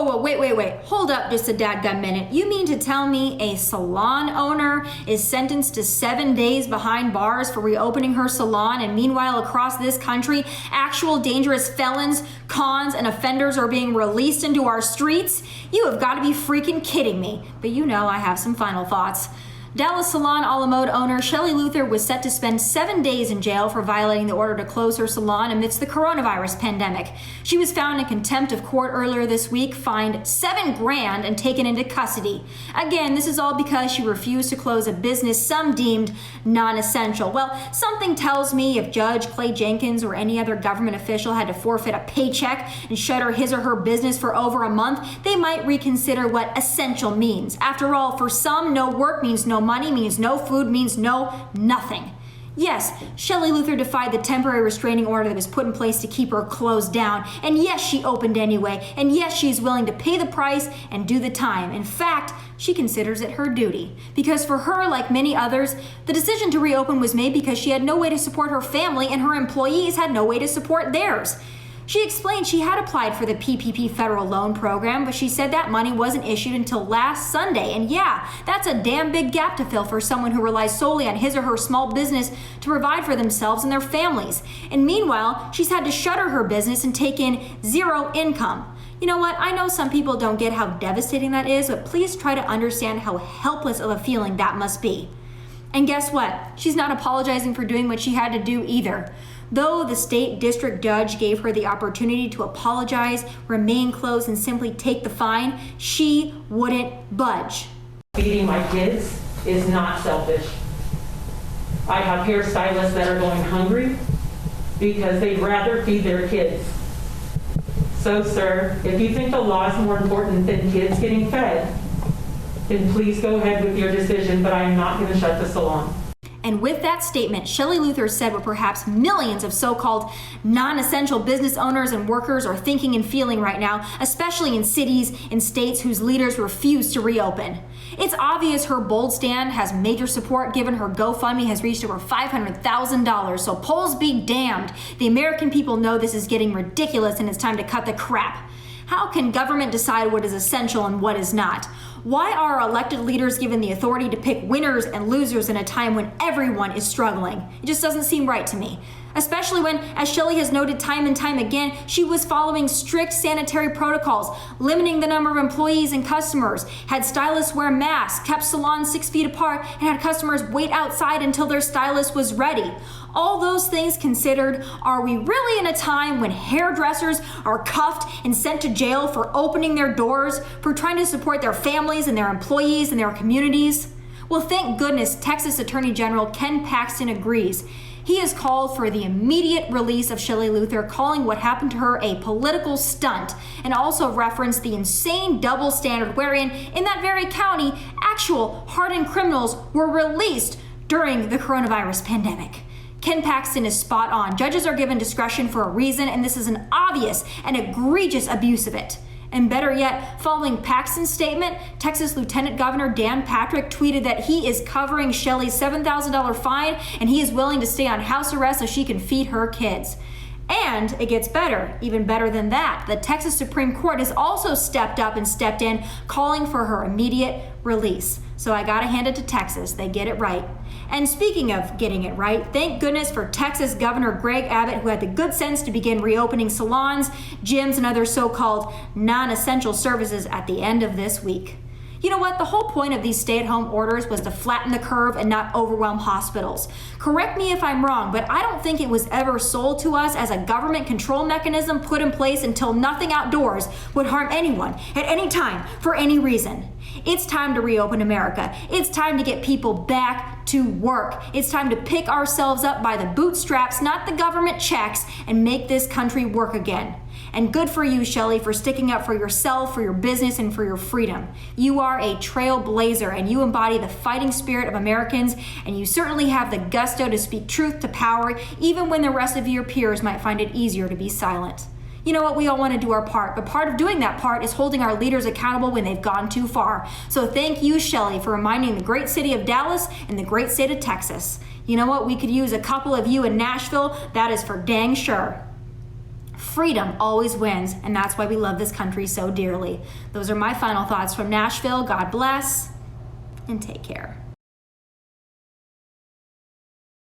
Whoa, wait. Hold up just a dadgum minute. You mean to tell me a salon owner is sentenced to 7 days behind bars for reopening her salon, and meanwhile across this country, actual dangerous felons, cons, and offenders are being released into our streets? You have got to be freaking kidding me. But you know I have some final thoughts. Dallas salon a la mode owner Shelley Luther was set to spend 7 days in jail for violating the order to close her salon amidst the coronavirus pandemic. She was found in contempt of court earlier this week, fined $7,000, and taken into custody. Again, this is all because she refused to close a business some deemed non-essential. Well, something tells me if Judge Clay Jenkins or any other government official had to forfeit a paycheck and shutter his or her business for over a month, they might reconsider what essential means. After all, for some, no work means no money, means no food, means no nothing. Yes, Shelley Luther defied the temporary restraining order that was put in place to keep her closed down. And yes, she opened anyway. And yes, she's willing to pay the price and do the time. In fact, she considers it her duty. Because for her, like many others, the decision to reopen was made because she had no way to support her family and her employees had no way to support theirs. She explained she had applied for the PPP federal loan program, but she said that money wasn't issued until last Sunday. And yeah, that's a damn big gap to fill for someone who relies solely on his or her small business to provide for themselves and their families. And meanwhile, she's had to shutter her business and take in zero income. You know what? I know some people don't get how devastating that is, but please try to understand how helpless of a feeling that must be. And guess what? She's not apologizing for doing what she had to do either. Though the state district judge gave her the opportunity to apologize, remain closed, and simply take the fine, she wouldn't budge. Feeding my kids is not selfish. I have hairstylists that are going hungry because they'd rather feed their kids. So, sir, if you think the law is more important than kids getting fed, then please go ahead with your decision, but I am not going to shut the salon. And with that statement, Shelley Luther said what perhaps millions of so-called non-essential business owners and workers are thinking and feeling right now, especially in cities and states whose leaders refuse to reopen. It's obvious her bold stand has major support given her GoFundMe has reached over $500,000, so polls be damned. The American people know this is getting ridiculous and it's time to cut the crap. How can government decide what is essential and what is not? Why are elected leaders given the authority to pick winners and losers in a time when everyone is struggling? It just doesn't seem right to me. Especially when, as Shelley has noted time and time again, she was following strict sanitary protocols, limiting the number of employees and customers, had stylists wear masks, kept salons 6 feet apart, and had customers wait outside until their stylist was ready. All those things considered, are we really in a time when hairdressers are cuffed and sent to jail for opening their doors, for trying to support their families and their employees and their communities? Well, thank goodness Texas Attorney General Ken Paxton agrees. He has called for the immediate release of Shelley Luther, calling what happened to her a political stunt, and also referenced the insane double standard wherein, in that very county, actual hardened criminals were released during the coronavirus pandemic. Ken Paxton is spot on. Judges are given discretion for a reason, and this is an obvious and egregious abuse of it. And better yet, following Paxton's statement, Texas Lieutenant Governor Dan Patrick tweeted that he is covering Shelley's $7,000 fine and he is willing to stay on house arrest so she can feed her kids. And it gets better, even better than that. The Texas Supreme Court has also stepped up and stepped in, calling for her immediate release. So I gotta hand it to Texas, they get it right. And speaking of getting it right, thank goodness for Texas Governor Greg Abbott, who had the good sense to begin reopening salons, gyms, and other so-called non-essential services at the end of this week. You know what? The whole point of these stay-at-home orders was to flatten the curve and not overwhelm hospitals. Correct me if I'm wrong, but I don't think it was ever sold to us as a government control mechanism put in place until nothing outdoors would harm anyone at any time for any reason. It's time to reopen America. It's time to get people back to work. It's time to pick ourselves up by the bootstraps, not the government checks, and make this country work again. And good for you, Shelley, for sticking up for yourself, for your business, and for your freedom. You are a trailblazer, and you embody the fighting spirit of Americans, and you certainly have the gusto to speak truth to power, even when the rest of your peers might find it easier to be silent. You know what? We all want to do our part, but part of doing that part is holding our leaders accountable when they've gone too far. So thank you, Shelley, for reminding the great city of Dallas and the great state of Texas. You know what? We could use a couple of you in Nashville, that is for dang sure. Freedom always wins, and that's why we love this country so dearly. Those are my final thoughts from Nashville. God bless, and take care.